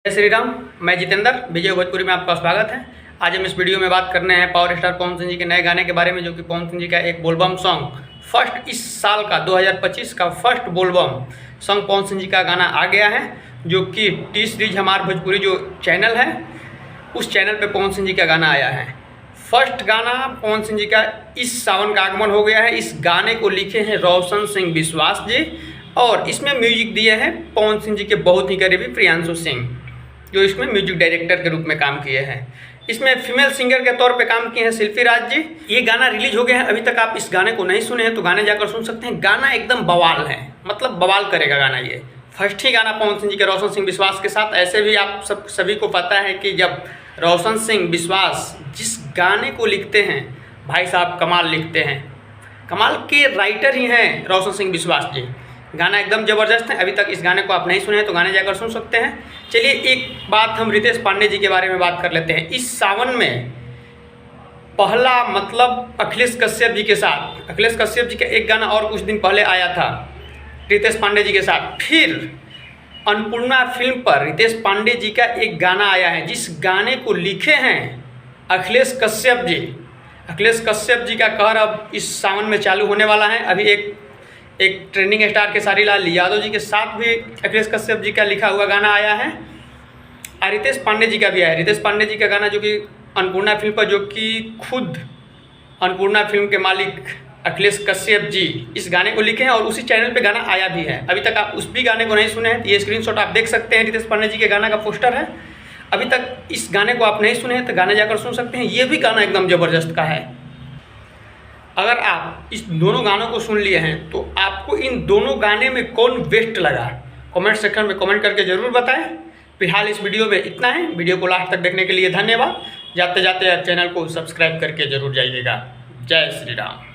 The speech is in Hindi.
जय श्री राम। मैं जितेंद्र विजय भोजपुरी में आपका स्वागत है। आज हम इस वीडियो में बात करने हैं पावर स्टार पवन सिंह जी के नए गाने के बारे में, जो कि पवन सिंह जी का एक बोलबम सॉन्ग फर्स्ट इस साल का 2025 का फर्स्ट बोलबम सॉन्ग पवन सिंह जी का गाना आ गया है, जो कि टी सीरीज हमार भोजपुरी जो चैनल है उस चैनल पे पवन सिंह जी का गाना आया है। फर्स्ट गाना पवन सिंह जी का इस सावन का आगमन हो गया है। इस गाने को लिखे हैं रोशन सिंह विश्वास जी और इसमें म्यूजिक दिए हैं पवन सिंह जी के बहुत ही करीबी प्रियांशु सिंह, जो इसमें म्यूजिक डायरेक्टर के रूप में काम किए हैं। इसमें फीमेल सिंगर के तौर पे काम किए हैं शिल्पी राज जी। ये गाना रिलीज हो गया है, अभी तक आप इस गाने को नहीं सुने हैं तो गाने जाकर सुन सकते हैं। गाना एकदम बवाल है, मतलब बवाल करेगा गाना। ये फर्स्ट ही गाना पवन सिंह जी के रोशन सिंह विश्वास के साथ। ऐसे भी आप सभी को पता है कि जब रोशन सिंह विश्वास जिस गाने को लिखते हैं, भाई साहब कमाल लिखते हैं, कमाल के राइटर ही हैं रोशन सिंह विश्वास जी। गाना एकदम ज़बरदस्त है। अभी तक इस गाने को आप नहीं सुने हैं तो गाने जाकर सुन सकते हैं। चलिए एक बात हम रितेश पांडे जी के बारे में बात कर लेते हैं। इस सावन में पहला मतलब अखिलेश कश्यप जी के साथ, अखिलेश कश्यप जी का एक गाना और कुछ दिन पहले आया था रितेश पांडे जी के साथ। फिर अन्नपूर्णा फिल्म पर रितेश पांडे जी का एक गाना आया है, जिस गाने को लिखे हैं अखिलेश कश्यप जी। अखिलेश कश्यप जी का कहर अब इस सावन में चालू होने वाला है। अभी एक ट्रेंडिंग स्टार खेसारी लाल यादव जी के साथ भी अखिलेश कश्यप जी का लिखा हुआ गाना आया है और रितेश पांडे जी का भी आया है। रितेश पांडे जी का गाना जो कि अन्नपूर्णा फिल्म पर, जो कि खुद अन्नपूर्णा फिल्म के मालिक अखिलेश कश्यप जी इस गाने को लिखे हैं और उसी चैनल पे गाना आया भी है। अभी तक आप उस भी गाने को नहीं सुने हैं, ये स्क्रीनशॉट आप देख सकते हैं। रितेश पांडे जी के गाना का पोस्टर है। अभी तक इस गाने को आप नहीं सुने हैं तो गाने जाकर सुन सकते हैं। ये भी गाना एकदम ज़बरदस्त का है। अगर आप इस दोनों गानों को सुन लिए हैं तो आपको इन दोनों गाने में कौन बेस्ट लगा, कमेंट सेक्शन में कमेंट करके ज़रूर बताएं। फिलहाल इस वीडियो में इतना है। वीडियो को लास्ट तक देखने के लिए धन्यवाद। जाते जाते चैनल को सब्सक्राइब करके ज़रूर जाइएगा। जय श्री राम।